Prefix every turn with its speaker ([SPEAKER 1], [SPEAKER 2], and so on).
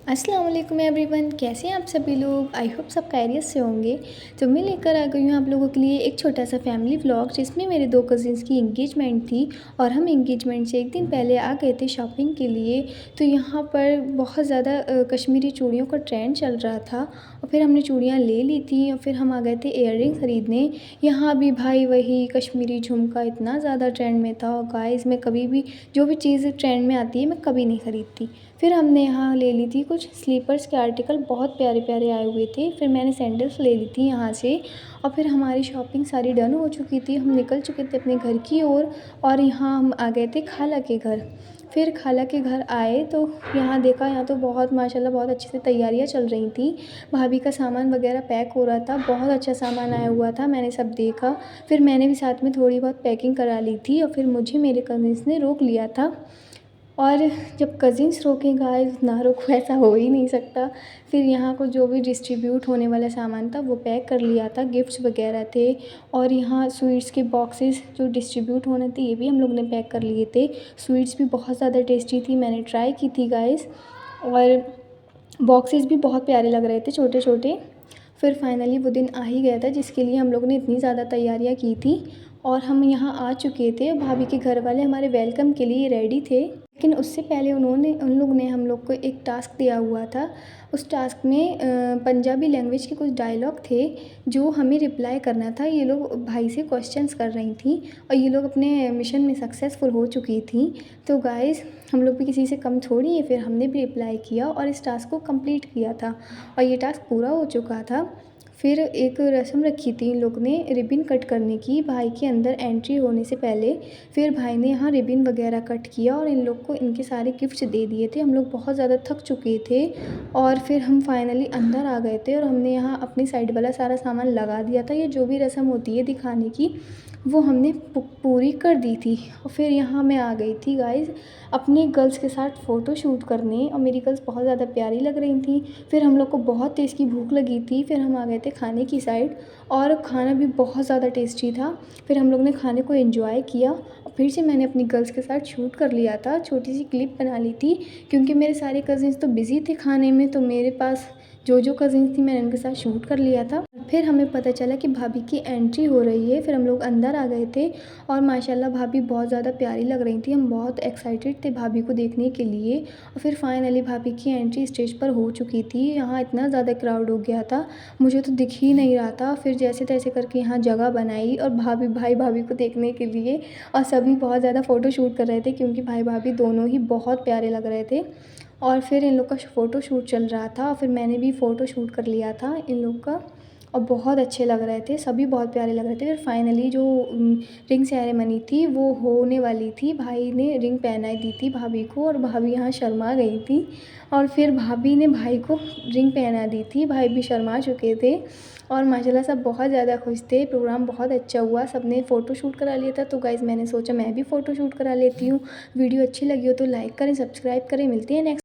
[SPEAKER 1] अस्सलाम वालेकुम एवरीवन, कैसे हैं आप सभी लोग। आई होप सब खैरियत से होंगे। तो मैं लेकर आ गई हूँ आप लोगों के लिए एक छोटा सा फैमिली व्लॉग, जिसमें मेरे दो कज़िन्स की इंगेजमेंट थी और हम इंगेजमेंट से एक दिन पहले आ गए थे शॉपिंग के लिए। तो यहाँ पर बहुत ज़्यादा कश्मीरी चूड़ियों का ट्रेंड चल रहा था और फिर हमने चूड़ियाँ ले ली थी और फिर हम आ गए थे ईयररिंग ख़रीदने। यहाँ भी भाई वही कश्मीरी झुमका इतना ज़्यादा ट्रेंड में था और गाइस मैं कभी भी जो भी चीज़ ट्रेंड में आती है मैं कभी नहीं ख़रीदती। फिर हमने यहाँ ले ली थी कुछ स्लीपर्स के आर्टिकल, बहुत प्यारे प्यारे आए हुए थे। फिर मैंने सैंडल्स ले ली थी यहाँ से और फिर हमारी शॉपिंग सारी डन हो चुकी थी। हम निकल चुके थे अपने घर की ओर और यहाँ हम आ गए थे खाला के घर। फिर खाला के घर आए तो यहाँ देखा, यहाँ तो बहुत माशाल्लाह बहुत अच्छे से तैयारियाँ चल रही थी। भाभी का सामान वगैरह पैक हो रहा था, बहुत अच्छा सामान आया हुआ था, मैंने सब देखा। फिर मैंने भी साथ में थोड़ी बहुत पैकिंग करा ली थी और फिर मुझे मेरे कज़िन्स ने रोक लिया था। और जब कज़िन्स रोकें गाइस, ना रोको ऐसा हो ही नहीं सकता। फिर यहाँ को जो भी डिस्ट्रीब्यूट होने वाला सामान था वो पैक कर लिया था, गिफ्ट्स वगैरह थे। और यहाँ स्वीट्स के बॉक्सेस जो डिस्ट्रीब्यूट होने थे ये भी हम लोग ने पैक कर लिए थे। स्वीट्स भी बहुत ज़्यादा टेस्टी थी, मैंने ट्राई की थी गाइस। और बॉक्सेस भी बहुत प्यारे लग रहे थे, छोटे छोटे। फिर फाइनली वो दिन आ ही गया था जिसके लिए हम लोग ने इतनी ज़्यादा तैयारियां की थी और हम यहाँ आ चुके थे। भाभी के घर वाले हमारे वेलकम के लिए रेडी थे, लेकिन उससे पहले उन लोग ने हम लोग को एक टास्क दिया हुआ था। उस टास्क में पंजाबी लैंग्वेज के कुछ डायलॉग थे जो हमें रिप्लाई करना था। ये लोग भाई से क्वेश्चंस कर रही थी और ये लोग अपने मिशन में सक्सेसफुल हो चुकी थी। तो गाइस हम लोग भी किसी से कम थोड़ी है, फिर हमने भी रिप्लाई किया और इस टास्क को कंप्लीट किया था और ये टास्क पूरा हो चुका था। फिर एक रस्म रखी थी इन लोग ने रिबन कट करने की भाई के अंदर एंट्री होने से पहले। फिर भाई ने यहाँ रिबन वगैरह कट किया और इन लोग को इनके सारे गिफ्ट्स दे दिए थे। हम लोग बहुत ज़्यादा थक चुके थे और फिर हम फाइनली अंदर आ गए थे और हमने यहाँ अपनी साइड वाला सारा सामान लगा दिया था। ये जो भी रस्म होती है दिखाने की वो हमने पूरी कर दी थी। और फिर यहाँ मैं आ गई थी गाइस अपनी गर्ल्स के साथ फ़ोटो शूट करने और मेरी गर्ल्स बहुत ज़्यादा प्यारी लग रही थी। फिर हम लोग को बहुत तेज़ की भूख लगी थी, फिर हम आ गए थे खाने की साइड और खाना भी बहुत ज़्यादा टेस्टी था। फिर हम लोग ने खाने को एंजॉय किया और फिर से मैंने अपनी गर्ल्स के साथ शूट कर लिया था, छोटी सी क्लिप बना ली थी क्योंकि मेरे सारे कज़िन्स तो बिज़ी थे खाने में। तो मेरे पास जो कज़िन्स थी मैंने उनके साथ शूट कर लिया था। फिर हमें पता चला कि भाभी की एंट्री हो रही है। फिर हम लोग अंदर आ गए थे और माशाल्लाह भाभी बहुत ज़्यादा प्यारी लग रही थी। हम बहुत एक्साइटेड थे भाभी को देखने के लिए। और फिर फाइनली भाभी की एंट्री स्टेज पर हो चुकी थी। यहाँ इतना ज़्यादा क्राउड हो गया था, मुझे तो दिख ही नहीं रहा था। फिर जैसे तैसे करके यहाँ जगह बनाई और भाभी को देखने के लिए और सभी बहुत ज़्यादा फ़ोटो शूट कर रहे थे क्योंकि भाई भाभी दोनों ही बहुत प्यारे लग रहे थे। और फिर इन लोग का फ़ोटो शूट चल रहा था और फिर मैंने भी फ़ोटो शूट कर लिया था इन लोग का और बहुत अच्छे लग रहे थे, सभी बहुत प्यारे लग रहे थे। फिर फाइनली जो रिंग सेरेमनी थी वो होने वाली थी। भाई ने रिंग पहनाई दी थी भाभी को और भाभी यहाँ शर्मा गई थी और फिर भाभी ने भाई को रिंग पहना दी थी। भाई भी शर्मा चुके थे और माशाल्लाह सब बहुत ज़्यादा खुश थे। प्रोग्राम बहुत अच्छा हुआ, सबने फ़ोटो शूट करा लिया था। तो गाइज़ मैंने सोचा मैं भी फ़ोटो शूट करा लेती हूँ। वीडियो अच्छी लगी हो तो लाइक करें, सब्सक्राइब करें। मिलती है नेक्स्ट